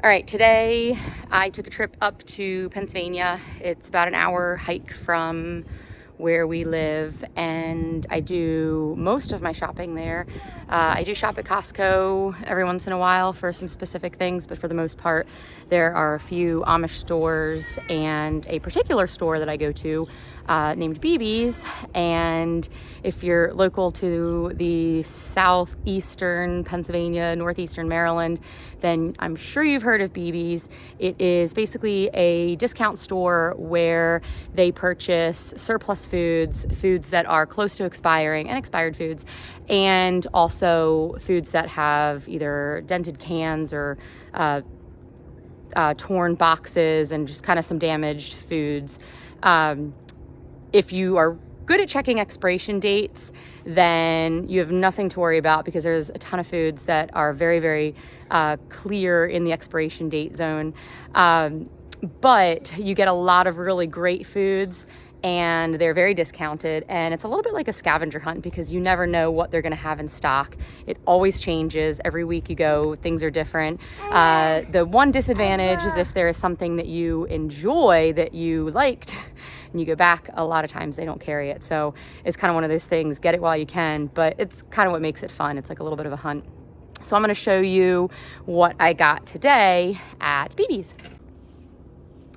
All right, today I took a trip up to Pennsylvania. It's about an hour hike from where we live, and I do most of my shopping there. I do shop at Costco every once in a while for some specific things, but for the most part, there are a few Amish stores and a particular store that I go to named BB's. And if you're local to the southeastern Pennsylvania, northeastern Maryland, then I'm sure you've heard of BB's. It is basically a discount store where they purchase surplus foods, foods that are close to expiring and expired foods, and also foods that have either dented cans or torn boxes and just kind of some damaged foods. If you are good at checking expiration dates, then you have nothing to worry about because there's a ton of foods that are very, very clear in the expiration date zone. But you get a lot of really great foods and they're very discounted, and it's a little bit like a scavenger hunt because you never know what they're going to have in stock. It always changes. Every week you go, things are different. The one disadvantage is if there is something that you enjoy that you liked and you go back, a lot of times they don't carry it. So it's kind of one of those things, get it while you can, but it's kind of what makes it fun. It's like a little bit of a hunt. So I'm going to show you what I got today at BB's.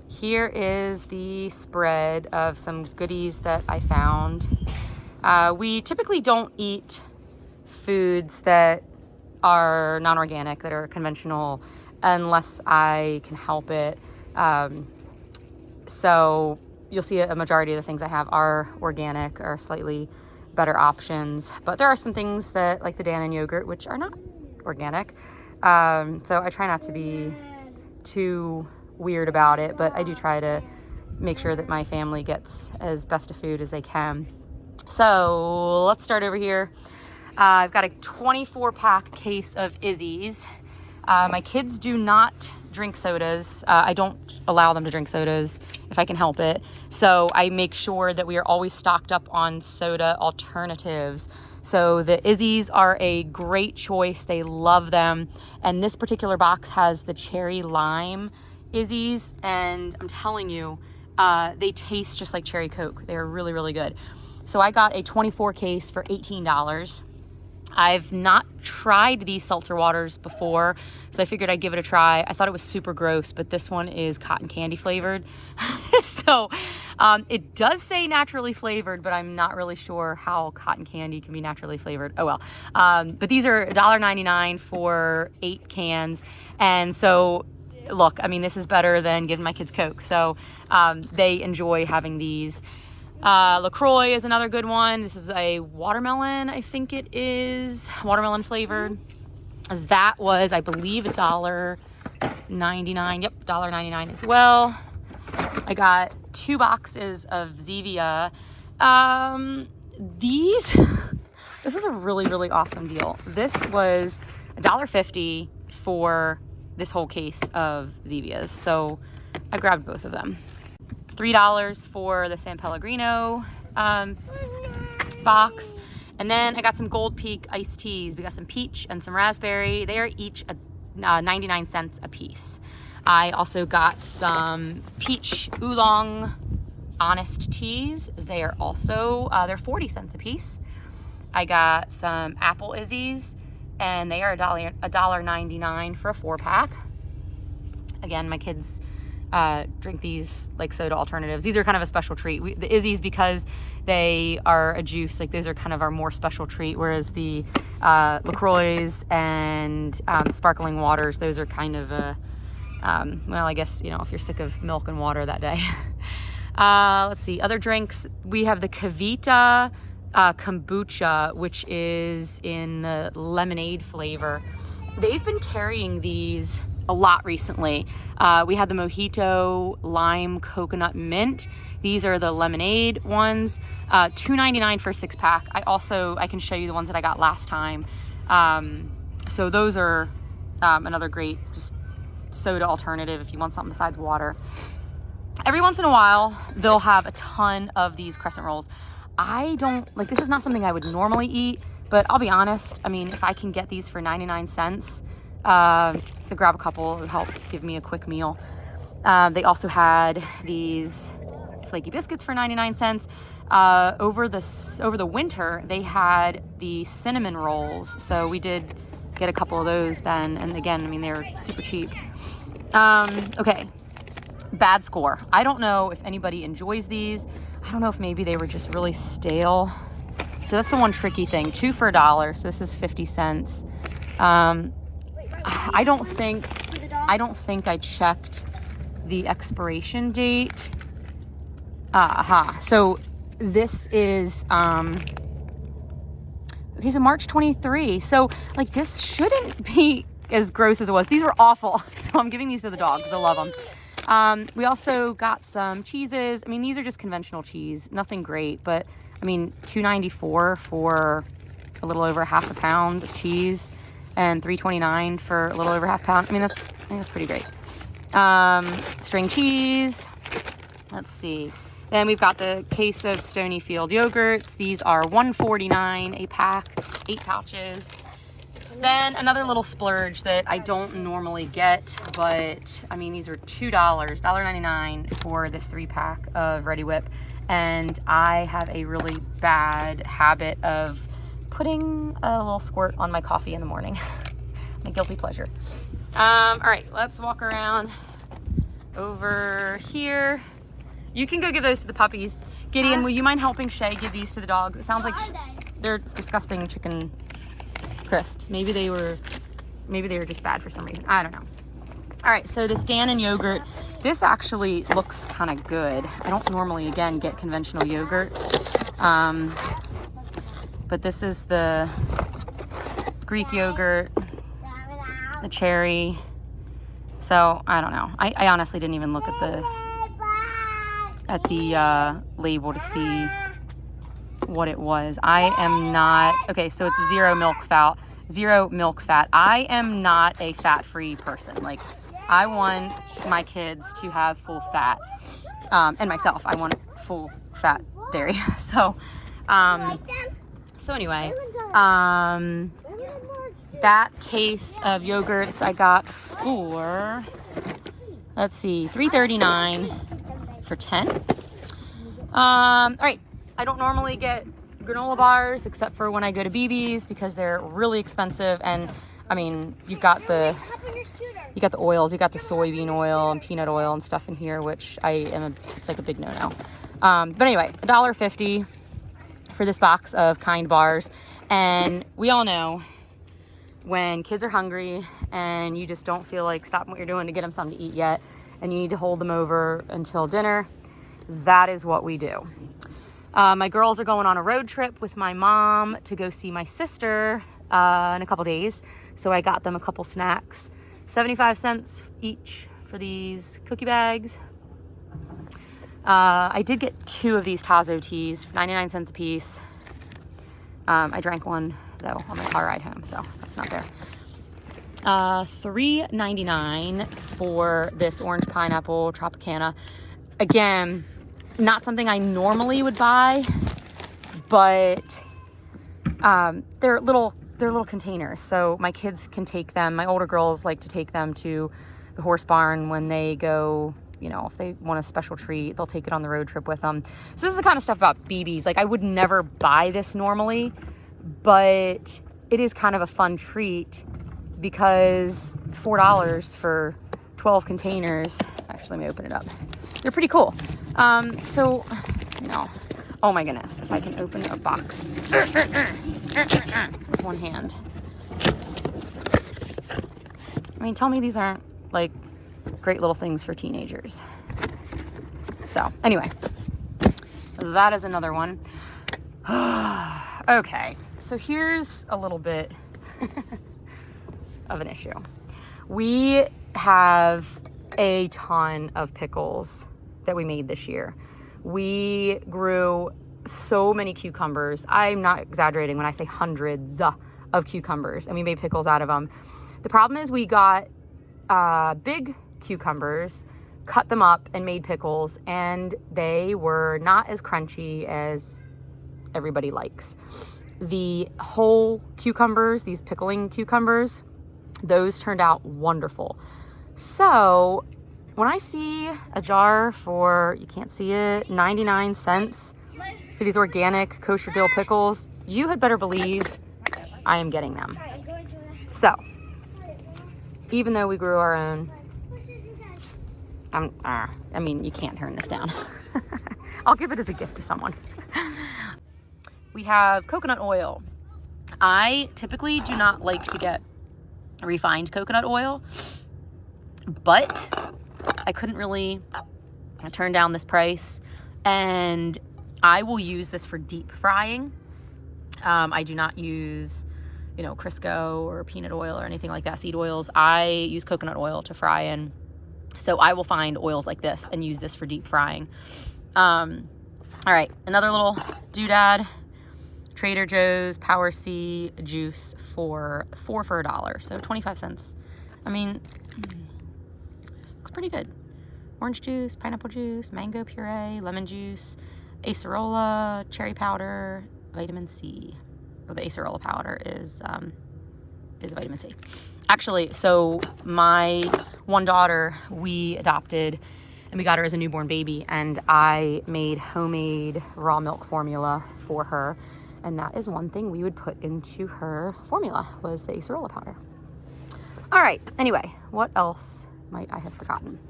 Here is the spread of some goodies that I found. We typically don't eat foods that are non-organic, that are conventional, unless I can help it. So you'll see a majority of the things I have are organic or slightly better options. But there are some things that, like the Dannon yogurt, which are not organic. So I try not to be too weird about it, but I do try to make sure that my family gets as best of food as they can. So let's start over here. I've got a 24-pack case of Izzy's. My kids do not drink sodas. I don't allow them to drink sodas if I can help it. So I make sure that we are always stocked up on soda alternatives. So the Izzy's are a great choice. They love them. And this particular box has the cherry lime Izzy's, and I'm telling you, they taste just like cherry Coke. They're really, really good. So I got a 24 case for $18. I've not tried these seltzer waters before, so I figured I'd give it a try. I thought it was super gross, but this one is cotton candy flavored. So it does say naturally flavored, but I'm not really sure how cotton candy can be naturally flavored. Oh well. But these are $1.99 for 8 cans. And so look, I mean, this is better than giving my kids Coke. So they enjoy having these. LaCroix is another good one. This is a watermelon, I think it is. Watermelon flavored. That was, I believe, $1.99. Yep, $1.99 as well. I got 2 boxes of Zevia. This is a really, really awesome deal. This was $1.50 for this whole case of Zevias. So I grabbed both of them. $3 for the San Pellegrino box. And then I got some Gold Peak iced teas. We got some peach and some raspberry. They are each 99 cents a piece. I also got some peach oolong honest teas. They are also, they're 40 cents a piece. I got some apple Izzy's, and they are $1.99 for a 4-pack. Again, my kids drink these like soda alternatives. These are kind of a special treat. The Izzy's, because they are a juice, like those are kind of our more special treat, whereas the LaCroix and sparkling waters, those are kind of a, well, I guess, you know, if you're sick of milk and water that day. Let's see, other drinks. We have the Kavita kombucha, which is in the lemonade flavor. They've been carrying these a lot recently. We had the mojito lime coconut mint. These are the lemonade ones. $2.99 for a 6-pack. I can show you the ones that I got last time. So those are another great just soda alternative if you want something besides water. Every once in a while, they'll have a ton of these crescent rolls. I don't, like, this is not something I would normally eat, but I'll be honest, I mean, if I can get these for 99 cents, To grab a couple, it would help give me a quick meal. They also had these flaky biscuits for 99 cents. Over the winter, they had the cinnamon rolls. So we did get a couple of those then. And again, I mean, they were super cheap. Okay, bad score. I don't know if anybody enjoys these. I don't know if maybe they were just really stale. So that's the one tricky thing. 2 for $1. So this is 50 cents. I don't think I checked the expiration date. So this is okay, so March 23. So like this shouldn't be as gross as it was. These were awful. So I'm giving these to the dogs. They'll love them. We also got some cheeses. I mean, these are just conventional cheese, nothing great, but I mean, $2.94 for a little over half a pound of cheese, and $3.29 for a little over half pound. I mean, I think that's pretty great. String cheese. Let's see. Then we've got the case of Stonyfield yogurts. These are $1.49 a pack, 8 pouches. Then another little splurge that I don't normally get, but I mean, these are $2, $1.99 for this 3-pack of Reddi-wip. And I have a really bad habit of putting a little squirt on my coffee in the morning. My guilty pleasure. All right, let's walk around over here. You can go give those to the puppies. Gideon, will you mind helping Shay give these to the dogs? It sounds like they're disgusting chicken crisps. Maybe they were just bad for some reason. I don't know. All right, so this Dannon yogurt, this actually looks kind of good. I don't normally, again, get conventional yogurt. But this is the Greek yogurt, the cherry. So, I don't know. I honestly didn't even look at the label to see what it was. I am not, okay, so it's zero milk fat. I am not a fat-free person. Like, I want my kids to have full fat, and myself, I want full fat dairy. So anyway, that case of yogurts I got for, let's see, $3.39 for 10. All right, I don't normally get granola bars except for when I go to BB's because they're really expensive. And I mean, you got the oils, you got the soybean oil and peanut oil and stuff in here, which it's like a big no-no. But anyway, $1.50 for this box of Kind bars. And we all know when kids are hungry and you just don't feel like stopping what you're doing to get them something to eat yet, and you need to hold them over until dinner, that is what we do. My girls are going on a road trip with my mom to go see my sister in a couple days. So I got them a couple snacks, 75 cents each for these cookie bags. I did get 2 of these Tazo teas, 99 cents a piece. I drank one though on my car ride home, so that's not there. $3.99 for this orange pineapple Tropicana. Again, not something I normally would buy, but they're little containers, so my kids can take them. My older girls like to take them to the horse barn when they go, you know, if they want a special treat, they'll take it on the road trip with them. So this is the kind of stuff about BB's. Like, I would never buy this normally, but it is kind of a fun treat because $4 for 12 containers. Actually, let me open it up. They're pretty cool. So, you know, oh my goodness, if I can open a box with one hand. I mean, tell me these aren't like great little things for teenagers. So anyway, that is another one. Okay, so here's a little bit of an issue. We have a ton of pickles that we made this year. We grew so many cucumbers. I'm not exaggerating when I say hundreds of cucumbers, and we made pickles out of them. The problem is we got big cucumbers, cut them up and made pickles, and they were not as crunchy as everybody likes. The whole cucumbers, these pickling cucumbers, Those turned out wonderful. So when I see a jar for, you can't see it, 99 cents for these organic kosher dill pickles, you had better believe I am getting them. So even though we grew our own, I mean, you can't turn this down. I'll give it as a gift to someone. We have coconut oil. I typically do not like to get refined coconut oil, but I couldn't really turn down this price, and I will use this for deep frying. I do not use, you know, Crisco or peanut oil or anything like that, seed oils. I use coconut oil to fry in. So I will find oils like this and use this for deep frying. All right, another little doodad. Trader Joe's Power C juice for $4 so 25 cents. I mean, this looks pretty good. Orange juice, pineapple juice, mango puree, lemon juice, acerola, cherry powder, vitamin C. Well, the acerola powder is vitamin C. Actually, so my one daughter, we adopted and we got her as a newborn baby, and I made homemade raw milk formula for her. And that is one thing we would put into her formula, was the acerola powder. All right, anyway, what else might I have forgotten?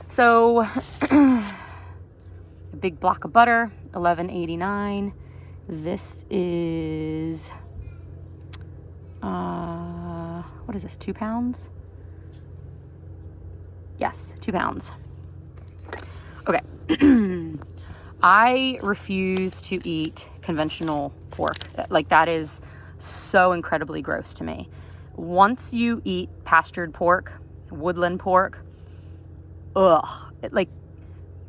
So a big block of butter, $11.89. This is, what is this, 2 pounds? Yes, 2 pounds. Okay. I refuse to eat conventional pork. Like, that is so incredibly gross to me. Once you eat pastured pork, woodland pork, it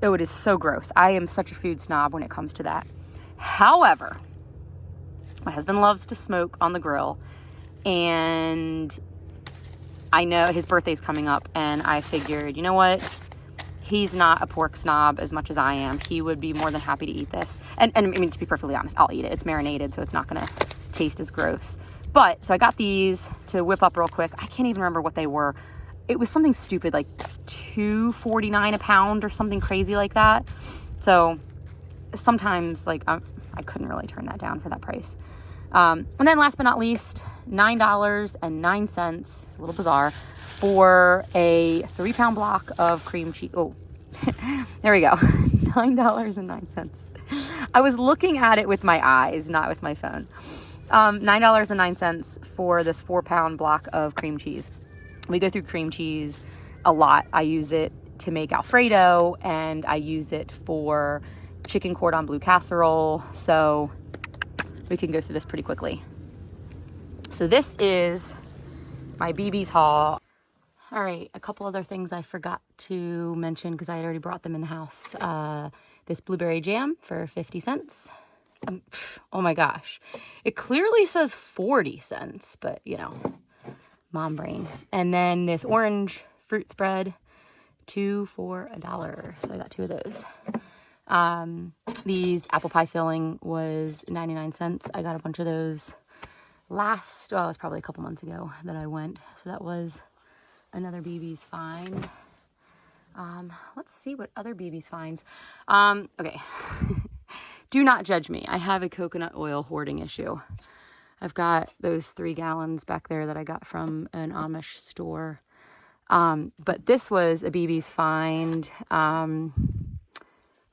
is so gross. I am such a food snob when it comes to that. However, my husband loves to smoke on the grill, and I know his birthday's coming up, and I figured, you know what? He's not a pork snob as much as I am. He would be more than happy to eat this. And I mean, to be perfectly honest, I'll eat it. It's marinated, so it's not gonna taste as gross. But, so I got these to whip up real quick. I can't even remember what they were. It was something stupid, like $2.49 a pound or something crazy like that. So sometimes, like, I couldn't really turn that down for that price. And then last but not least, $9.09, it's a little bizarre, for a 3-pound block of cream cheese. Oh, there we go. $9.09. I was looking at it with my eyes, not with my phone. $9.09 for this 4-pound block of cream cheese. We go through cream cheese a lot. I use it to make Alfredo, and I use it for chicken cordon bleu casserole. So we can go through this pretty quickly. So this is my BB's haul. All right, a couple other things I forgot to mention because I had already brought them in the house. This blueberry jam for 50 cents. Oh my gosh. It clearly says 40 cents, but you know, mom brain. And then this orange fruit spread, 2 for $1. So I got 2 of those. These apple pie filling was 99 cents. I got a bunch of those it was probably a couple months ago that I went. So that was another BB's find. Let's see what other BB's finds. Okay. Do not judge me. I have a coconut oil hoarding issue. I've got those 3 gallons back there that I got from an Amish store. But this was a BB's find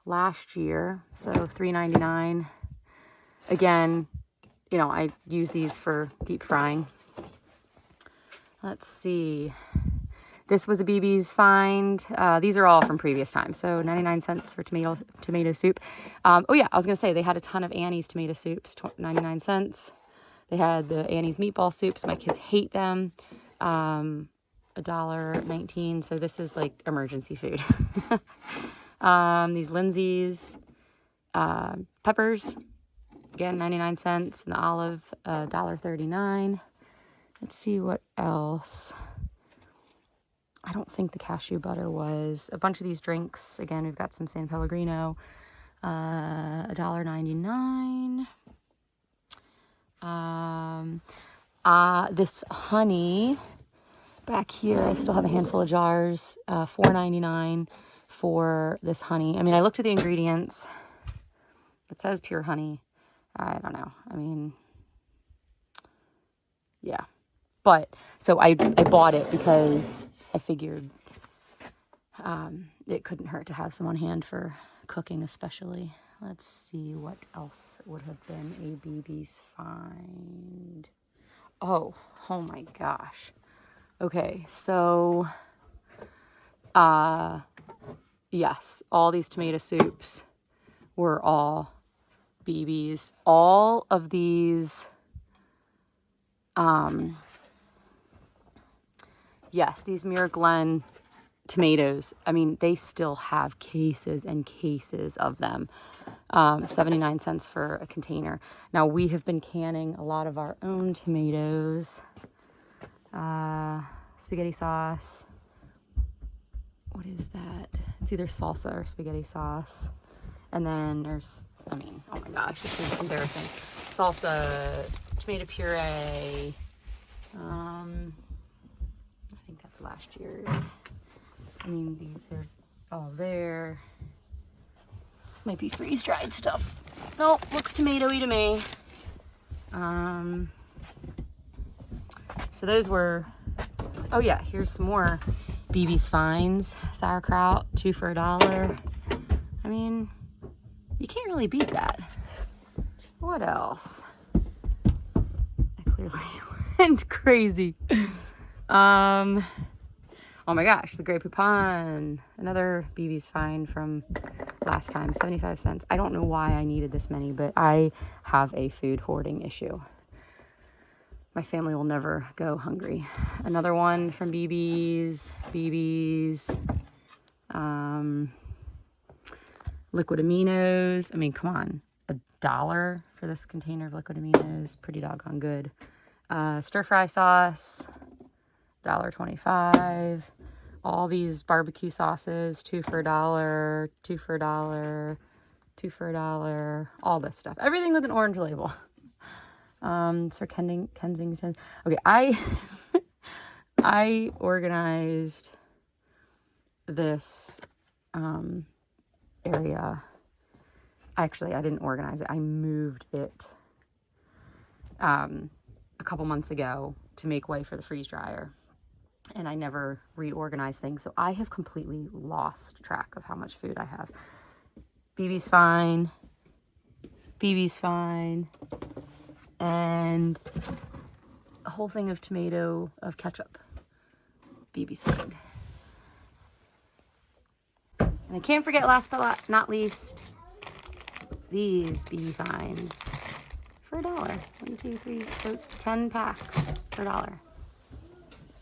last year. So $3.99. Again, you know, I use these for deep frying. Let's see. This was a BB's find. These are all from previous times. So 99 cents for tomato soup. Oh yeah, I was gonna say they had a ton of Annie's tomato soups, 99 cents. They had the Annie's meatball soups. My kids hate them. $1.19. So this is like emergency food. These Lindsay's peppers, again 99 cents. And the olive, $1.39. Let's see what else. I don't think the cashew butter was. A bunch of these drinks. Again, we've got some San Pellegrino. $1.99. This honey back here, I still have a handful of jars, $4.99 for this honey. I mean, I looked at the ingredients. It says pure honey. I don't know. I mean, yeah. But, so I bought it because I figured it couldn't hurt to have some on hand for cooking especially. Let's see what else would have been a BB's find. Oh my gosh. Okay, so, yes, all these tomato soups were all BB's. All of these, yes, these Muir Glen tomatoes, I mean, they still have cases and cases of them. 79 cents for a container. Now, we have been canning a lot of our own tomatoes. Spaghetti sauce. What is that? It's either salsa or spaghetti sauce. And then there's, I mean, oh my gosh, this is embarrassing. Salsa, tomato puree. I think that's last year's. I mean, they're all there. This might be freeze-dried stuff. No, looks tomatoey to me. So those were, oh yeah, here's some more BB's Finds. Sauerkraut, 2 for $1. I mean, you can't really beat that. What else? I clearly went crazy. Oh my gosh, the Grey Poupon. Another BB's Find from last time, 75 cents. I don't know why I needed this many, but I have a food hoarding issue. My family will never go hungry. Another one from BB's. Liquid aminos. I mean, come on. $1 for this container of liquid aminos. Pretty doggone good. Stir fry sauce. $1.25. All these barbecue sauces. 2 for $1. 2 for $1. 2 for $1. All this stuff. Everything with an orange label. Sir Kensington. Okay, I organized this area. Actually, I didn't organize it. I moved it a couple months ago to make way for the freeze dryer. And I never reorganized things. So I have completely lost track of how much food I have. BB's Fine. BB's Fine. And a whole thing of ketchup. BB's Fine. And I can't forget, last but not least, these BB Fine for $1. 1, 2, 3, so 10 packs for $1.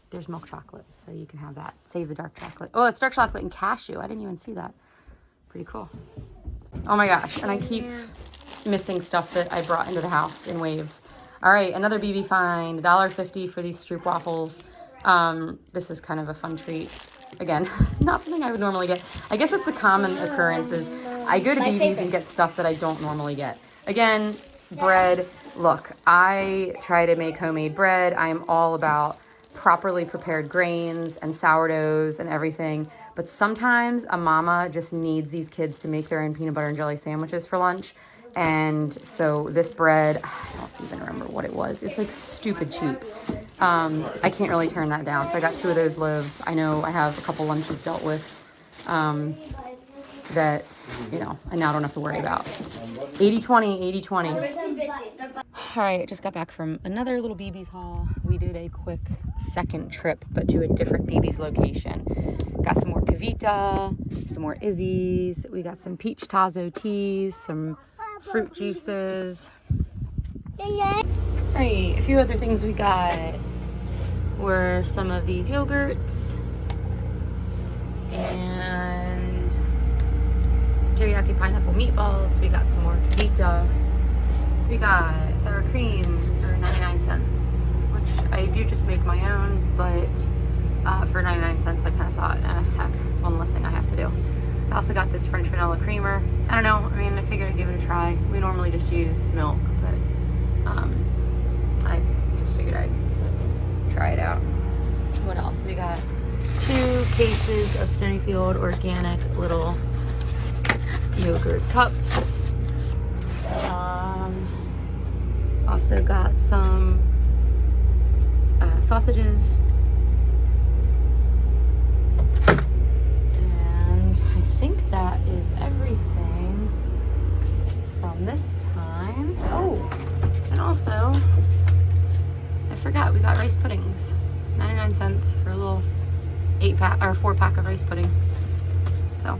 There's milk chocolate, so you can have that. Save the dark chocolate. Oh, it's dark chocolate and cashew. I didn't even see that. Pretty cool. Oh my gosh, and I keep missing stuff that I brought into the house in waves. All right, another BB Find, $1.50 for these stroopwafels. This is kind of a fun treat. Again, not something I would normally get. I guess it's the common occurrence is I go to BB's and get stuff that I don't normally get. Again, bread. Look, I try to make homemade bread. I am all about properly prepared grains and sourdoughs and everything. But sometimes a mama just needs these kids to make their own peanut butter and jelly sandwiches for lunch. And so this bread, I don't even remember what it was. It's like stupid cheap. I can't really turn that down. So I got 2 of those loaves. I know I have a couple lunches dealt with that, you know, I now don't have to worry about. 80-20, 80-20. All right, just got back from another little BB's haul. We did a quick second trip, but to a different BB's location. Got some more Kavita, some more Izzy's. We got some peach Tazo teas, some fruit juices. All right, a few other things we got were some of these yogurts and teriyaki pineapple meatballs. We got some more Kavita. We got sour cream for 99 cents, which I do just make my own, but for 99 cents I kind of thought, heck, it's one less thing I have to do. I also got this French vanilla creamer. I don't know, I mean, I figured I'd give it a try. We normally just use milk, but I just figured I'd try it out. What else? well. So we got 2 cases of Stonyfield organic little yogurt cups. Also got some sausages. And I think that is everything from this time. Oh, and also, I forgot we got rice puddings. 99 cents for a little 8-pack or 4-pack of rice pudding. So.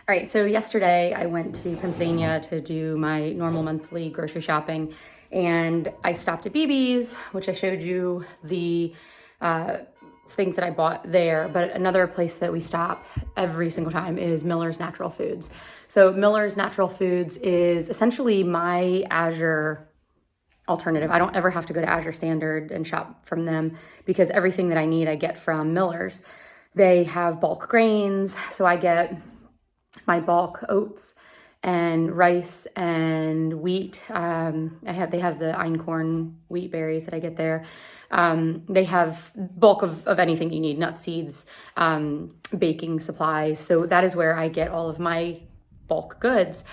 All right, so yesterday I went to Pennsylvania to do my normal monthly grocery shopping, and I stopped at BB's, which I showed you the things that I bought there. But another place that we stop every single time is Miller's Natural Foods. So Miller's Natural Foods is essentially my Azure alternative. I don't ever have to go to Azure Standard and shop from them because everything that I need I get from Miller's. They have bulk grains, so I get my bulk oats and rice and wheat. They have the einkorn wheat berries that I get there. They have bulk of anything you need, nuts, seeds, baking supplies. So that is where I get all of my bulk goods.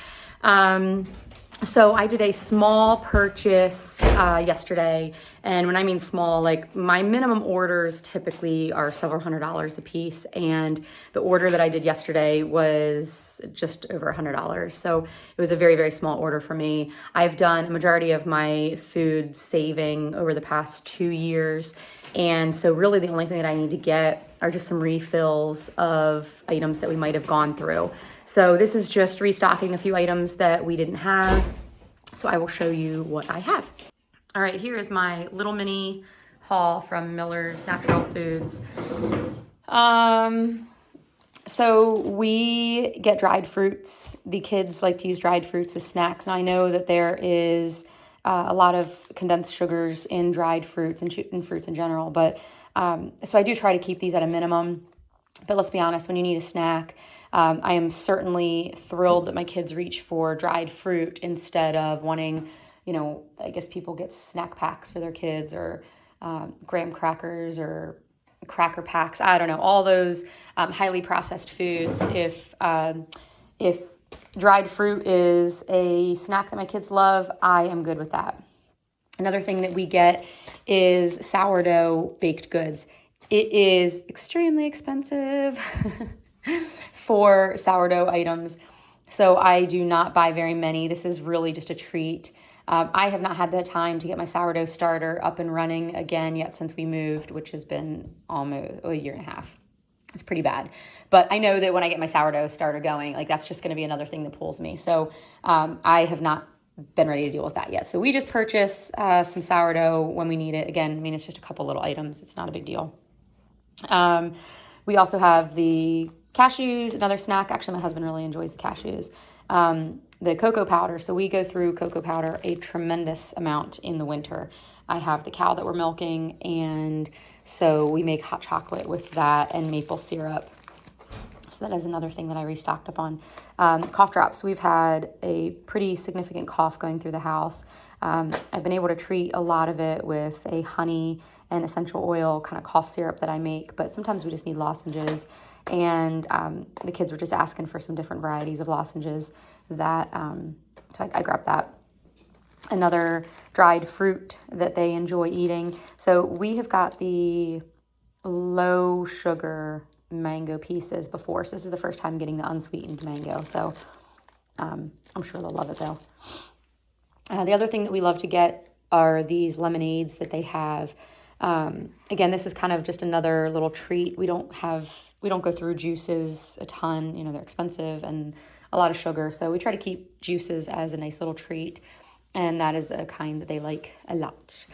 So I did a small purchase yesterday, and when I mean small, like my minimum orders typically are several $100s a piece, and the order that I did yesterday was just over $100. So it was a very, very small order for me. I've done a majority of my food saving over the past 2 years, and so really the only thing that I need to get are just some refills of items that we might have gone through. So this is just restocking a few items that we didn't have. So I will show you what I have. All right, here is my little mini haul from Miller's Natural Foods. So we get dried fruits. The kids like to use dried fruits as snacks. And I know that there is a lot of condensed sugars in dried fruits and in fruits in general. But so I do try to keep these at a minimum. But let's be honest, when you need a snack, I am certainly thrilled that my kids reach for dried fruit instead of wanting, I guess people get snack packs for their kids or graham crackers or cracker packs. I don't know, all those highly processed foods. If dried fruit is a snack that my kids love, I am good with that. Another thing that we get is sourdough baked goods. It is extremely expensive for sourdough items, so I do not buy very many. This is really just a treat. I have not had the time to get my sourdough starter up and running again yet since we moved, which has been almost a year and a half. It's pretty bad. But I know that when I get my sourdough starter going, like that's just going to be another thing that pulls me. So I have not been ready to deal with that yet. So we just purchase some sourdough when we need it. Again, I mean, it's just a couple little items. It's not a big deal. We also have the cashews, another snack. Actually, my husband really enjoys the cashews. The cocoa powder. So we go through cocoa powder a tremendous amount in the winter. I have the cow that we're milking, and so we make hot chocolate with that and maple syrup. So that is another thing that I restocked up on. Cough drops. We've had a pretty significant cough going through the house. I've been able to treat a lot of it with a honey and essential oil kind of cough syrup that I make, but sometimes we just need lozenges. And the kids were just asking for some different varieties of lozenges that, so I grabbed that. Another dried fruit that they enjoy eating. So we have got the low sugar mango pieces before. So this is the first time getting the unsweetened mango. So I'm sure they'll love it though. The other thing that we love to get are these lemonades that they have. Again, this is kind of just another little treat. We don't go through juices a ton, they're expensive and a lot of sugar. So we try to keep juices as a nice little treat. And that is a kind that they like a lot.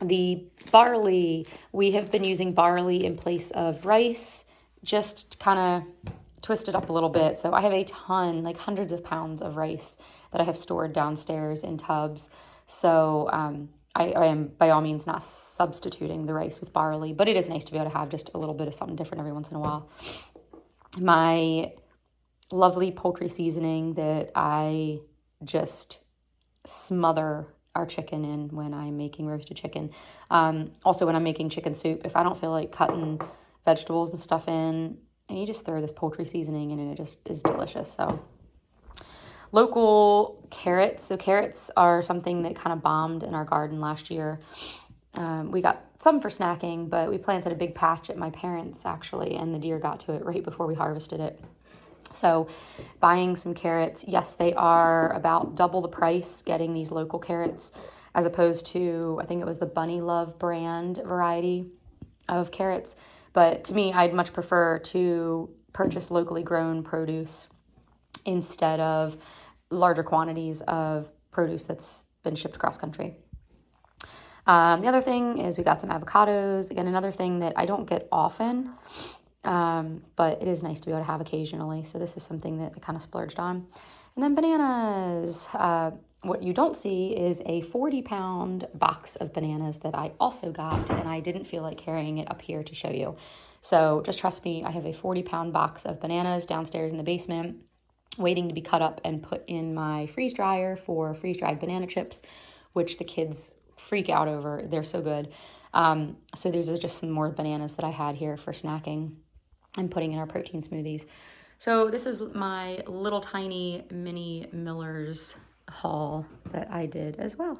The barley, we have been using barley in place of rice, just kind of twist it up a little bit. So I have a ton, like hundreds of pounds of rice that I have stored downstairs in tubs. So I am by all means not substituting the rice with barley, but it is nice to be able to have just a little bit of something different every once in a while. My lovely poultry seasoning that I just smother our chicken in when I'm making roasted chicken. Also, when I'm making chicken soup, if I don't feel like cutting vegetables and stuff in, and you just throw this poultry seasoning in and it just is delicious. So local carrots. So carrots are something that kind of bombed in our garden last year. We got some for snacking, but we planted a big patch at my parents' actually, and the deer got to it right before we harvested it. So buying some carrots, yes, they are about double the price getting these local carrots as opposed to, I think it was the Bunny Love brand variety of carrots. But to me, I'd much prefer to purchase locally grown produce instead of larger quantities of produce that's been shipped across country. The other thing is we got some avocados. Again, another thing that I don't get often, but it is nice to be able to have occasionally. So this is something that I kind of splurged on. And then bananas. What you don't see is a 40-pound box of bananas that I also got, and I didn't feel like carrying it up here to show you. So just trust me, I have a 40-pound box of bananas downstairs in the basement waiting to be cut up and put in my freeze dryer for freeze-dried banana chips, which the kids freak out over. They're so good. So there's just some more bananas that I had here for snacking and putting in our protein smoothies. So this is my little tiny mini Miller's haul that I did as well.